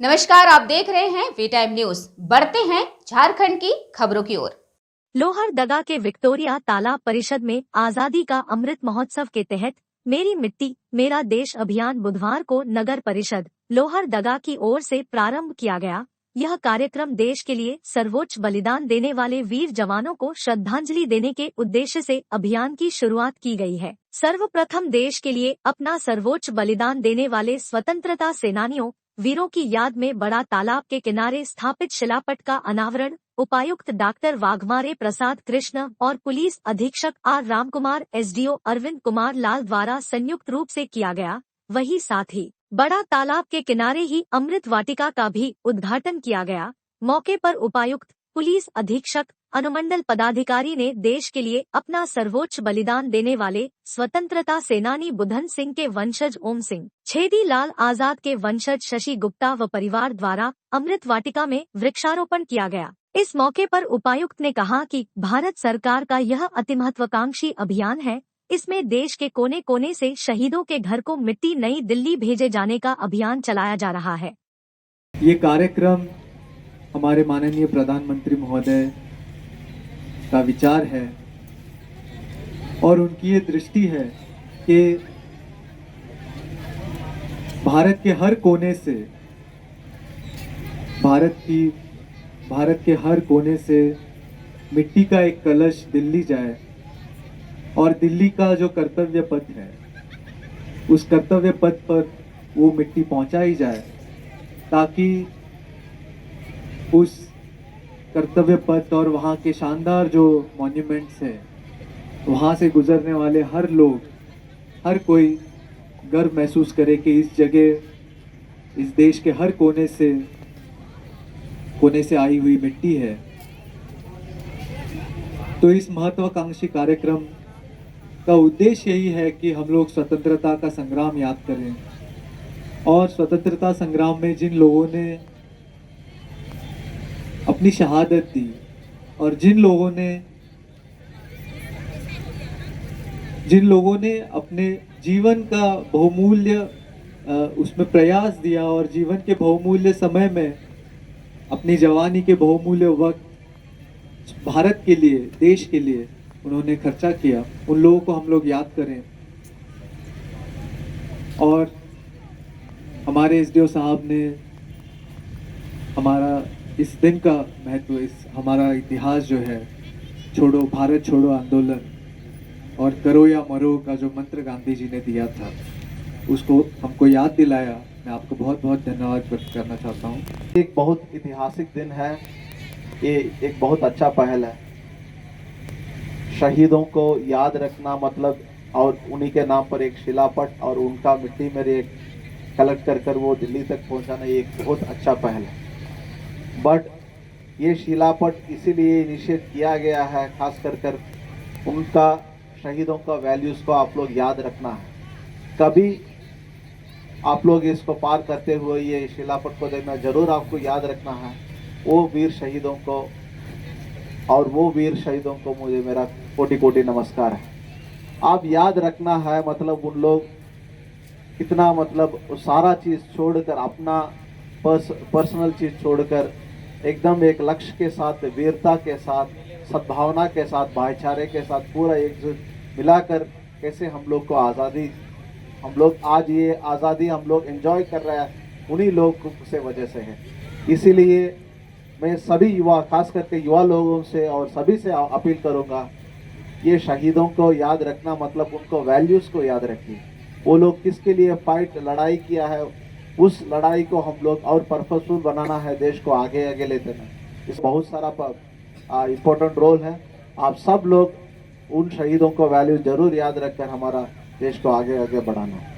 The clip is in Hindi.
नमस्कार, आप देख रहे हैं वी टाइम न्यूज। बढ़ते हैं झारखंड की खबरों की ओर। लोहरदगा के विक्टोरिया तालाब परिषद में आजादी का अमृत महोत्सव के तहत मेरी मिट्टी मेरा देश अभियान बुधवार को नगर परिषद लोहरदगा की ओर से प्रारंभ किया गया। यह कार्यक्रम देश के लिए सर्वोच्च बलिदान देने वाले वीर जवानों को श्रद्धांजलि देने के उद्देश्य से अभियान की शुरुआत की गई है। सर्वप्रथम देश के लिए अपना सर्वोच्च बलिदान देने वाले स्वतंत्रता सेनानियों वीरों की याद में बड़ा तालाब के किनारे स्थापित शिलापट का अनावरण उपायुक्त डॉक्टर वाघमारे प्रसाद कृष्ण और पुलिस अधीक्षक आर रामकुमार एसडीओ अरविंद कुमार लाल द्वारा संयुक्त रूप से किया गया। वहीं साथ ही बड़ा तालाब के किनारे ही अमृत वाटिका का भी उद्घाटन किया गया। मौके पर उपायुक्त पुलिस अधीक्षक अनुमंडल पदाधिकारी ने देश के लिए अपना सर्वोच्च बलिदान देने वाले स्वतंत्रता सेनानी बुधन सिंह के वंशज ओम सिंह, छेदी लाल आजाद के वंशज शशि गुप्ता व परिवार द्वारा अमृत वाटिका में वृक्षारोपण किया गया। इस मौके पर उपायुक्त ने कहा कि भारत सरकार का यह अतिमहत्वाकांक्षी अभियान है। इसमें देश के कोने कोने से शहीदों के घर को मिट्टी नई दिल्ली भेजे जाने का अभियान चलाया जा रहा है। ये कार्यक्रम हमारे माननीय प्रधानमंत्री महोदय का विचार है और उनकी ये दृष्टि है कि भारत के हर कोने से भारत के हर कोने से मिट्टी का एक कलश दिल्ली जाए और दिल्ली का जो कर्तव्य पथ है उस कर्तव्य पथ पर वो मिट्टी पहुंचाई जाए ताकि उस कर्तव्य पथ और वहाँ के शानदार जो मॉन्यूमेंट्स हैं वहाँ से गुजरने वाले हर लोग, हर कोई गर्व महसूस करे कि इस जगह इस देश के हर कोने से आई हुई मिट्टी है। तो इस महत्वाकांक्षी कार्यक्रम का उद्देश्य यही है कि हम लोग स्वतंत्रता का संग्राम याद करें और स्वतंत्रता संग्राम में जिन लोगों ने अपनी शहादत दी और जिन लोगों ने अपने जीवन का बहुमूल्य उसमें प्रयास दिया और जीवन के बहुमूल्य समय में अपनी जवानी के बहुमूल्य वक्त भारत के लिए, देश के लिए उन्होंने खर्चा किया, उन लोगों को हम लोग याद करें। और हमारे एसडीओ साहब ने हमारा इस दिन का महत्व, हमारा इतिहास जो है छोड़ो भारत छोड़ो आंदोलन और करो या मरो का जो मंत्र गांधी जी ने दिया था उसको हमको याद दिलाया। मैं आपको बहुत बहुत धन्यवाद व्यक्त करना चाहता हूँ। एक बहुत ऐतिहासिक दिन है, ये एक बहुत अच्छा पहल है। शहीदों को याद रखना मतलब और उन्हीं के नाम पर एक शिलापट और उनका मिट्टी में एक कलेक्ट कर वो दिल्ली तक पहुँचाना एक बहुत अच्छा पहल है। बट ये शिलापट इसीलिए इनिशिएट किया गया है खास कर उनका शहीदों का वैल्यूज़ को आप लोग याद रखना है। कभी आप लोग इसको पार करते हुए ये शिलापट को देखना जरूर आपको याद रखना है। वो वीर शहीदों को और वो वीर शहीदों को मुझे मेरा कोटि कोटि नमस्कार है। आप याद रखना है मतलब उन लोग कितना मतलब सारा चीज़ छोड़कर अपना पर्सनल चीज़ छोड़कर एकदम एक लक्ष्य के साथ, वीरता के साथ, सद्भावना के साथ, भाईचारे के साथ पूरा एकजुट मिलाकर कैसे हम लोग को आज़ादी, हम लोग आज ये आज़ादी हम लोग एंजॉय कर रहे हैं उन्हीं लोग से वजह से है। इसीलिए मैं सभी युवा, खास करके युवा लोगों से और सभी से अपील करूँगा, ये शहीदों को याद रखना मतलब उनको वैल्यूज़ को याद रखिए। वो लोग किसके लिए लड़ाई किया है, उस लड़ाई को हम लोग और पर्पसफुल बनाना है, देश को आगे आगे लेते हैं। इस बहुत सारा इम्पोर्टेंट रोल है। आप सब लोग उन शहीदों को वैल्यू जरूर याद रखकर हमारा देश को आगे आगे बढ़ाना है।